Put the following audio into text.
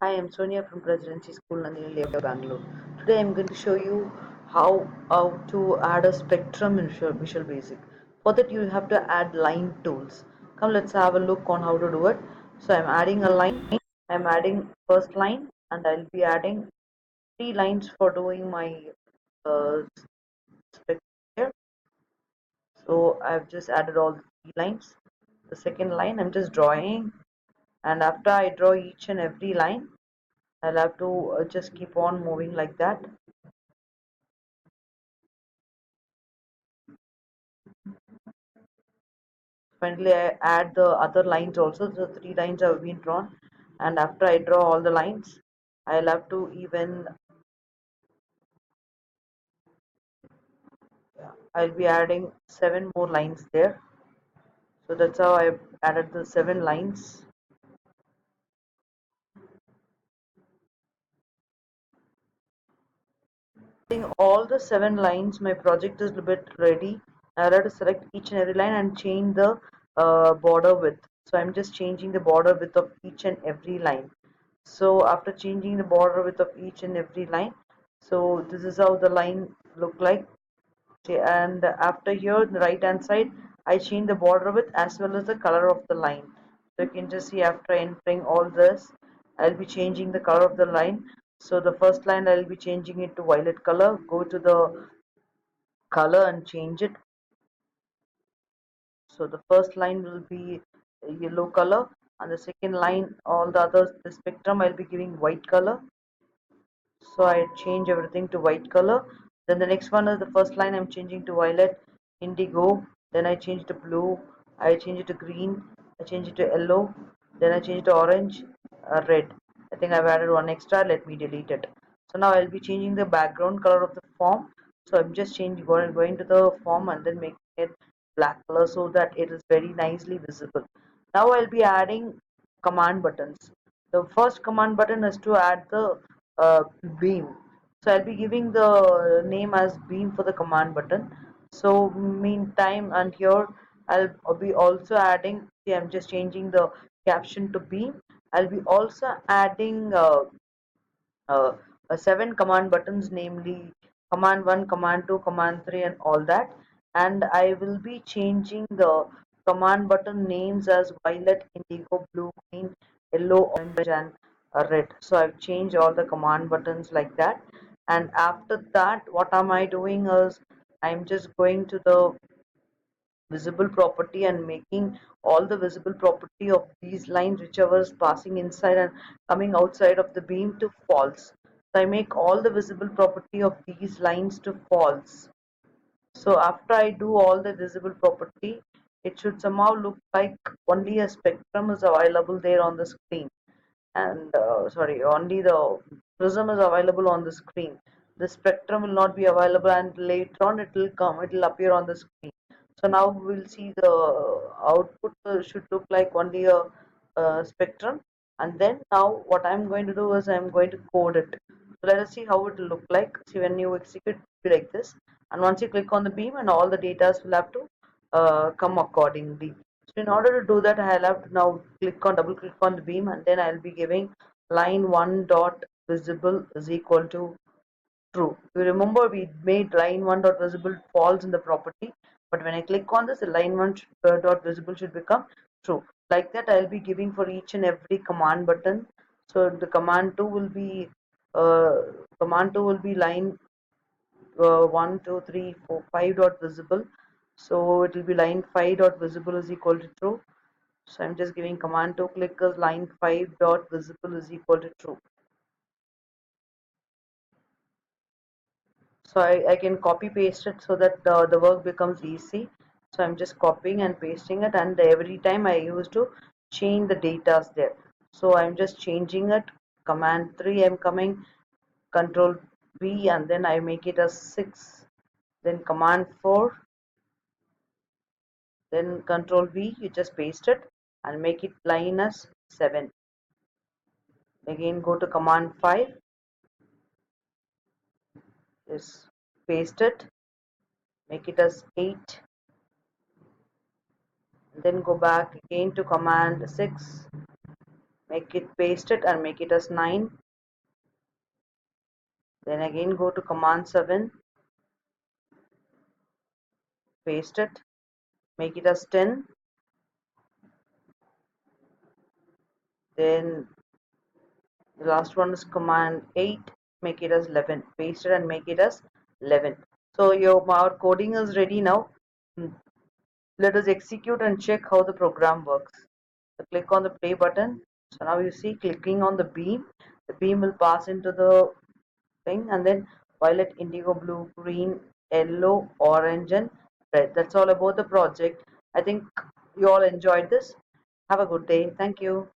Hi, I'm Sonia from Presidency School, Nandini, Bangalore. Today I'm going to show you how to add a spectrum in Visual Basic. For that you have to add line tools. Come, let's have a look on how to do it. So I'm adding a line. I'm adding first line and I'll be adding three lines for doing my spectrum here. So I've just added all the three lines. The second line I'm just drawing, and after I draw each and every line I'll have to just keep on moving like that. Finally, I add the other lines also. The three lines have been drawn, and after I draw all the lines, I'll have to even I'll be adding seven more lines there. So that's how I've added the seven lines. Adding all the seven lines, my project is a bit ready. I'll have to select each and every line and change the border width. So I'm just changing the border width of each and every line. So after changing the border width of each and every line, so this is how the line look like. Okay, and after here on the right hand side I change the border width as well as the color of the line. So you can just see after entering all this I'll be changing the color of the line. So the first line I'll be changing it to violet color. Go to the color and change it. So the first line will be a yellow color, and the second line, all the others, the spectrum I'll be giving white color. So I change everything to white color. Then the next one is the first line I'm changing to violet, indigo. Then I change to blue. I change it to green. I change it to yellow. Then I change it to orange, red. I think I've added one extra. Let me delete it. So now I'll be changing the background color of the form. So I'm just changing going to the form and then making it black color so that it is very nicely visible. Now I'll be adding command buttons. The first command button is to add the beam. So I'll be giving the name as beam for the command button. So meantime, and here I'll be also adding, see, I'm just changing the caption to beam. I'll be also adding uh, seven command buttons, namely command 1, command 2, command 3, and all that. And I will be changing the command button names as violet, indigo, blue, green, yellow, orange, and red. So I've changed all the command buttons like that. And after that, what am I doing is I'm just going to the visible property and making all the visible property of these lines whichever is passing inside and coming outside of the beam to false. So I make all the visible property of these lines to false. So after I do all the visible property, it should somehow look like only a spectrum is available there on the screen, and sorry, only the prism is available on the screen. The spectrum will not be available, and later on it will appear on the screen. So now we'll see the output should look like only a spectrum. And then now what I'm going to do is I'm going to code it. So let us see how it will look like. See, when you execute, it will be like this, and once you click on the beam, and all the data will have to come accordingly. So in order to do that, I'll have to now double click on the beam, and then I'll be giving line 1 dot visible is equal to true. You remember we made line 1 dot visible false in the property, but when I click on this, the line 1 dot visible should become true. Like that, I'll be giving for each and every command button. So the uh, command 2 will be line 1, 2, 3, 4, 5 dot visible. So it will be line 5 dot visible is equal to true. So I'm just giving command to click as line 5 dot visible is equal to true. So I can copy paste it so that the work becomes easy. So I'm just copying and pasting it, and every time I used to change the data there. So I'm just changing it. Command 3 I'm coming, control V, and then I make it as 6. Then command 4, then control V, you just paste it and make it line as 7. Again go to command 5, just paste it, make it as 8. Then go back again to command 6, make it, paste it and make it as 9. Then again go to command 7, paste it, make it as 10. Then the last one is command 8, make it as 11, paste it and make it as 11. So our coding is ready now. Let us execute and check how the program works. So click on the play button. So now you see, clicking on the beam will pass into the thing, and then violet, indigo, blue, green, yellow, orange, and red. That's all about the project. I think you all enjoyed this. Have a good day. Thank you.